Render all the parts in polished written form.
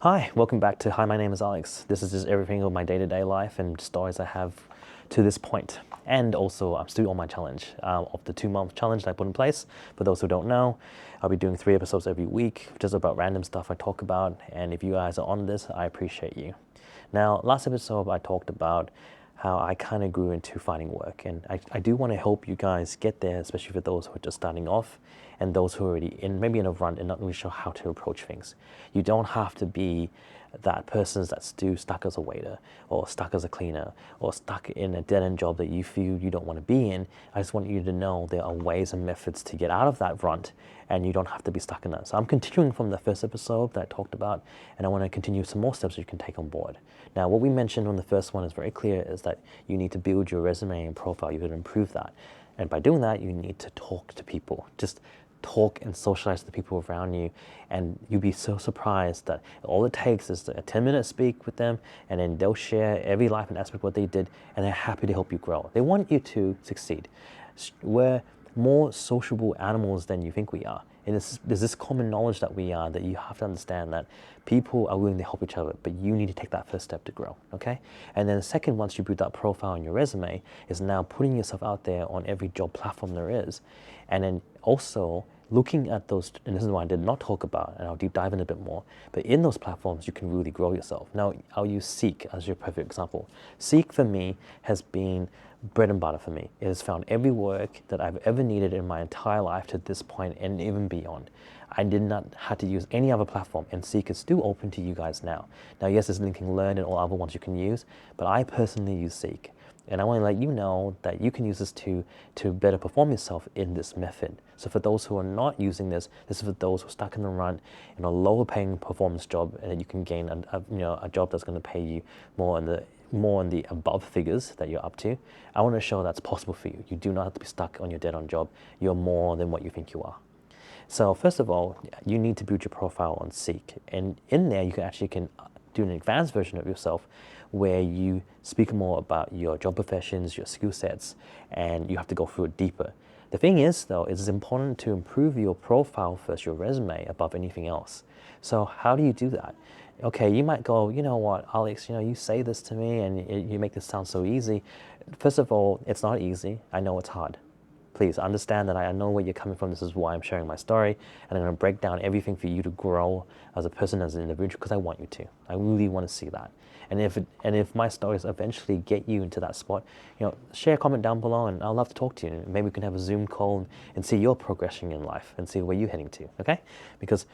Hi, welcome back to Hi, my name is Alex. This is just everything of my day-to-day life and stories I have to this point. And also, I'm still on my challenge of the 2-month challenge that I put in place. For those who don't know, I'll be doing 3 episodes every week, just about random stuff I talk about. And if you guys are on this, I appreciate you. Now, last episode, I talked about how I kind of grew into finding work. And I do want to help you guys get there, especially for those who are just starting off and those who are already in, maybe in a run and not really sure how to approach things. You don't have to be that person that's still stuck as a waiter or stuck as a cleaner or stuck in a dead-end job that you feel you don't want to be in. I just want you to know there are ways and methods to get out of that rut, and you don't have to be stuck in that. So I'm continuing from the first episode that I talked about, and I want to continue some more steps you can take on board. Now, what we mentioned on the first one is very clear, is that you need to build your resume and profile. You can improve that. And by doing that, you need to talk to people. Just talk and socialize with the people around you, and you'll be so surprised that all it takes is a 10-minute speak with them, and then they'll share every life and aspect of what they did, and they're happy to help you grow. They want you to succeed. We're more sociable animals than you think we are. And there's this common knowledge that we are, that you have to understand that people are willing to help each other, but you need to take that first step to grow, okay? And then the second, once you build that profile on your resume, is now putting yourself out there on every job platform there is. And then also looking at those, and this is what I did not talk about, and I'll deep dive in a bit more, but in those platforms, you can really grow yourself. Now, I'll use Seek as your perfect example. Seek for me has been bread and butter for me. It has found every work that I've ever needed in my entire life to this point and even beyond. I did not have to use any other platform, and Seek is still open to you guys now. Now, yes, there's Linking Learn and all other ones you can use, but I personally use Seek. And I want to let you know that you can use this to better perform yourself in this method. So for those who are not using this, this is for those who are stuck in the run in a lower paying performance job, and that you can gain a job that's going to pay you more in the above figures that you're up to. I want to show that's possible for you. You do not have to be stuck on your dead-on job. You're more than what you think you are. So first of all, you need to build your profile on Seek. And in there, you can do an advanced version of yourself where you speak more about your job professions, your skill sets, and you have to go through it deeper. The thing is, though, it's important to improve your profile first, your resume, above anything else. So how do you do that? Okay, you might go, you know what, Alex, you say this to me and you make this sound so easy. First of all, it's not easy. I know it's hard. Please understand that I know where you're coming from. This is why I'm sharing my story, and I'm going to break down everything for you to grow as a person, as an individual, because I want you to. I really want to see that. And if my stories eventually get you into that spot, share a comment down below, and I'd love to talk to you. Maybe we can have a Zoom call and see your progression in life and see where you're heading to. Okay? Because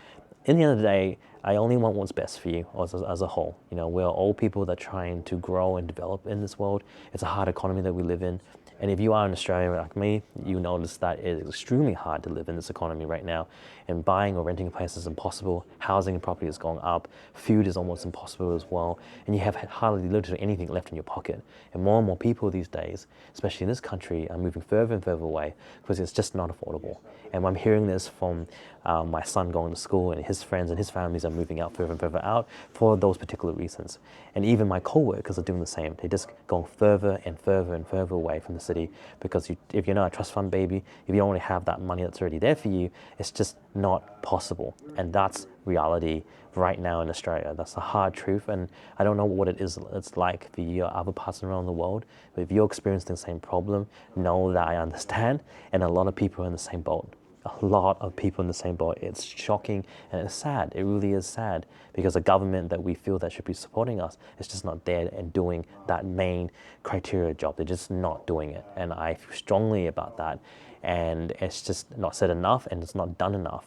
in the end of the day, I only want what's best for you as a whole. We're all people that are trying to grow and develop in this world. It's a hard economy that we live in. And if you are in Australia like me, you notice that it is extremely hard to live in this economy right now. And buying or renting a place is impossible. Housing and property is going up. Food is almost impossible as well. And you have hardly literally anything left in your pocket. And more people these days, especially in this country, are moving further and further away because it's just not affordable. And I'm hearing this from my son going to school, and his friends and his families are moving out further and further out for those particular reasons. And even my co-workers are doing the same. They're just going further and further and further away from the city because if you're not a trust fund baby, if you don't already have that money that's already there for you, it's just not possible. And that's reality right now in Australia. That's the hard truth, and I don't know what it's like for you other parts around the world, but if you're experiencing the same problem, know that I understand, and a lot of people are in the same boat. A lot of people in the same boat. It's shocking and it's sad. It really is sad because the government that we feel that should be supporting us is just not there and doing that main criteria job. They're just not doing it, and I feel strongly about that. And it's just not said enough, and it's not done enough.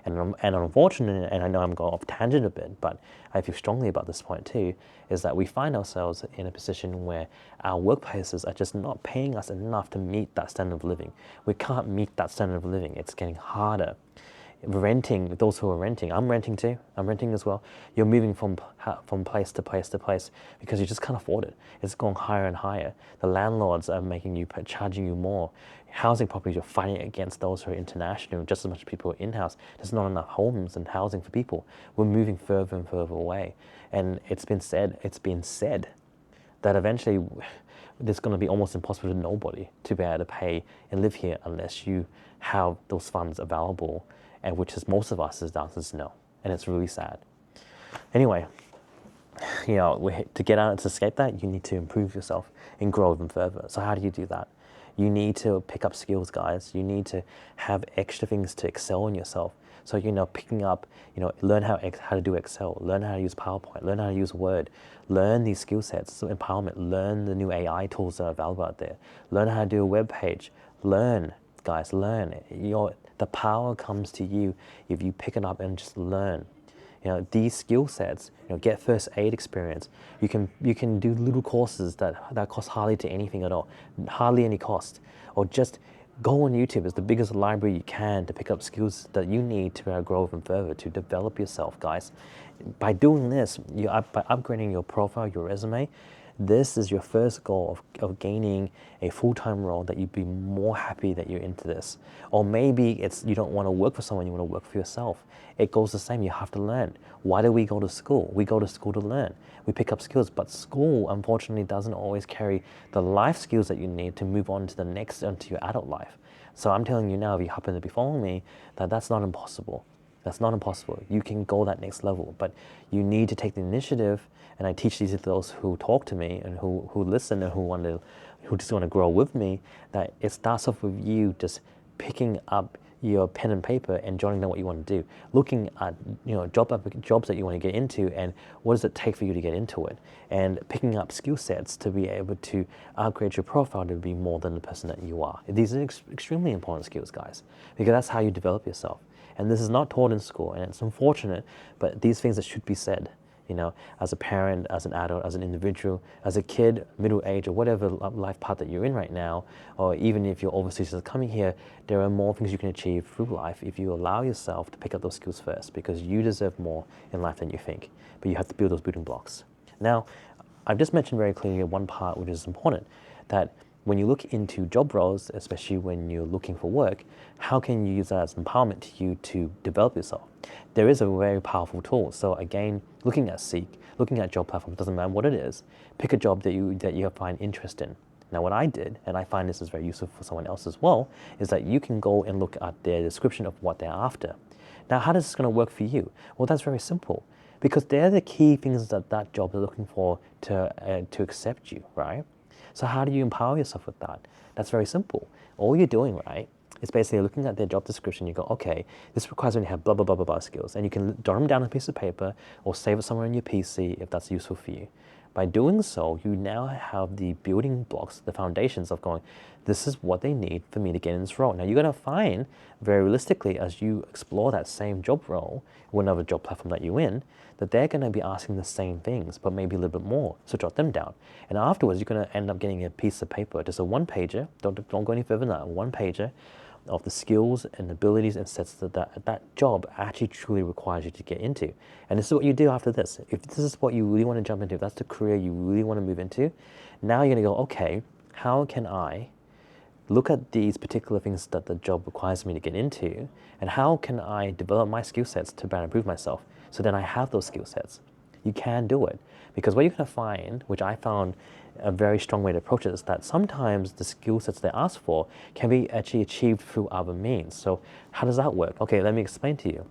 And unfortunately, and I know I'm going off tangent a bit, but I feel strongly about this point too, is that we find ourselves in a position where our workplaces are just not paying us enough to meet that standard of living. We can't meet that standard of living. It's getting harder. Renting, those who are renting, I'm renting too, I'm renting as well. You're moving from place to place to place because you just can't afford it. It's going higher and higher. The landlords are charging you more. Housing properties, you're fighting against those who are international, just as much as people are in-house. There's not enough homes and housing for people. We're moving further and further away. And it's been said that eventually it's going to be almost impossible for nobody to be able to pay and live here unless you have those funds available, and which is most of us is the answer is no, and it's really sad. Anyway, to get out and to escape that, you need to improve yourself and grow even further. So how do you do that? You need to pick up skills, guys. You need to have extra things to excel in yourself. So, picking up, learn how to do Excel, learn how to use PowerPoint, learn how to use Word, learn these skill sets, so empowerment, learn the new AI tools that are available out there, learn how to do a web page, learn, guys, learn. The power comes to you if you pick it up and just learn. These skill sets, get first aid experience. You can do little courses that cost hardly to anything at all, hardly any cost, or just go on YouTube. It's the biggest library you can to pick up skills that you need to grow even further, to develop yourself, guys. By doing this, by upgrading your profile, your resume, this is your first goal of gaining a full-time role that you'd be more happy that you're into this. Or maybe it's you don't want to work for someone, you want to work for yourself. It goes the same, you have to learn. Why do we go to school? We go to school to learn. We pick up skills, but school unfortunately doesn't always carry the life skills that you need to move on to the next, into your adult life. So I'm telling you now, if you happen to be following me, that's not impossible. That's not impossible. You can go that next level, but you need to take the initiative. And I teach these to those who talk to me and who listen and who just want to grow with me. That it starts off with you just picking up your pen and paper and jotting down what you want to do, looking at jobs that you want to get into and what does it take for you to get into it, and picking up skill sets to be able to upgrade your profile to be more than the person that you are. These are extremely important skills, guys, because that's how you develop yourself. And this is not taught in school, and it's unfortunate, but these things that should be said, as a parent, as an adult, as an individual, as a kid, middle age, or whatever life path that you're in right now, or even if you're overseas just coming here, there are more things you can achieve through life if you allow yourself to pick up those skills first, because you deserve more in life than you think. But you have to build those building blocks. Now, I've just mentioned very clearly one part which is important, that when you look into job roles, especially when you're looking for work, how can you use that as empowerment to you to develop yourself? There is a very powerful tool. So again, looking at Seek, looking at job platforms, doesn't matter what it is, pick a job that you find interest in. Now what I did, and I find this is very useful for someone else as well, is that you can go and look at their description of what they're after. Now how is this going to work for you? Well, that's very simple, because they're the key things that job is looking for to accept you, right? So how do you empower yourself with that? That's very simple. All you're doing, right, is basically looking at their job description. You go, okay, this requires me to have blah, blah, blah, blah, blah skills. And you can jot them down on a piece of paper or save it somewhere on your PC if that's useful for you. By doing so, you now have the building blocks, the foundations of going, this is what they need for me to get in this role. Now you're going to find, very realistically, as you explore that same job role, whatever job platform that you're in, that they're going to be asking the same things, but maybe a little bit more. So jot them down. And afterwards, you're going to end up getting a piece of paper, just a one-pager, don't go any further than that, one-pager of the skills and abilities and sets that job actually truly requires you to get into. And this is what you do after this. If this is what you really want to jump into, if that's the career you really want to move into, now you're going to go, okay, how can I look at these particular things that the job requires me to get into, and how can I develop my skill sets to better improve myself? So then I have those skill sets. You can do it. Because what you're going to find, which I found a very strong way to approach it, is that sometimes the skill sets they ask for can be actually achieved through other means. So how does that work? Okay, let me explain to you.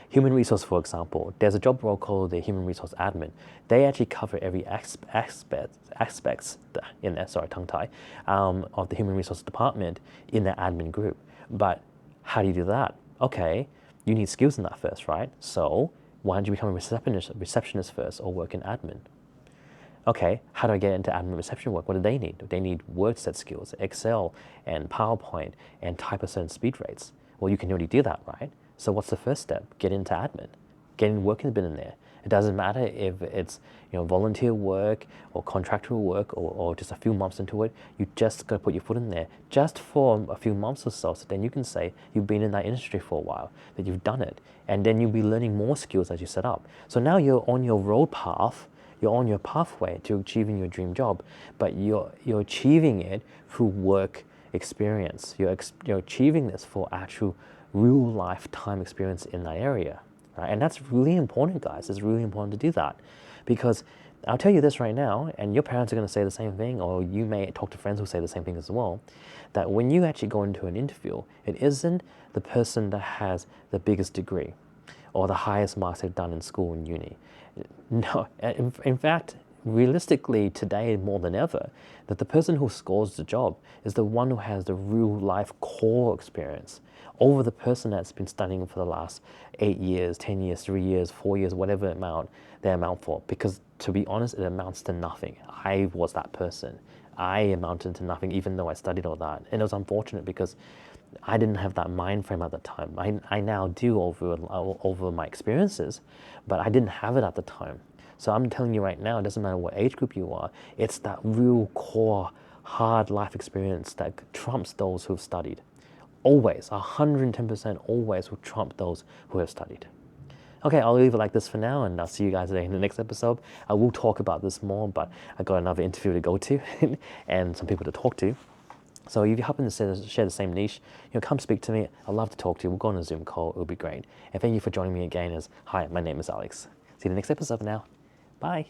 Human resource, for example, there's a job role called the human resource admin. They actually cover every aspects in there, sorry, tongue tie, of the human resource department in the admin group. But how do you do that? Okay, you need skills in that first, right? So why don't you become a receptionist first or work in admin? Okay, how do I get into admin reception work? What do they need? They need word set skills, Excel and PowerPoint, and type at certain speed rates. Well, you can already do that, right? So what's the first step? Get into admin. Getting work been in there. It doesn't matter if it's volunteer work or contractual work or just a few months into it. You just got to put your foot in there just for a few months or so. So then you can say you've been in that industry for a while, that you've done it, and then you'll be learning more skills as you set up. So now you're on your road path. You're on your pathway to achieving your dream job, but you're achieving it through work experience. You're achieving this for actual real lifetime experience in that area, right? And that's really important, guys. It's really important to do that, because I'll tell you this right now, and your parents are going to say the same thing, or you may talk to friends who say the same thing as well, that when you actually go into an interview, it isn't the person that has the biggest degree or the highest marks they've done in school and uni. No, in fact, realistically today more than ever, that the person who scores the job is the one who has the real life core experience over the person that's been studying for the last 8 years, 10 years, 3 years, 4 years, whatever amount they amount for. Because to be honest, it amounts to nothing. I was that person. I amounted to nothing even though I studied all that. And it was unfortunate because I didn't have that mind frame at the time. I now do over my experiences, but I didn't have it at the time. So I'm telling you right now, it doesn't matter what age group you are, it's that real core, hard life experience that trumps those who've studied. Always, 110% always will trump those who have studied. Okay, I'll leave it like this for now, and I'll see you guys in the next episode. I will talk about this more, but I got another interview to go to and some people to talk to. So if you happen to share the same niche, come speak to me. I'd love to talk to you. We'll go on a Zoom call. It'll be great. And thank you for joining me again. Hi, my name is Alex. See you in the next episode now. Bye.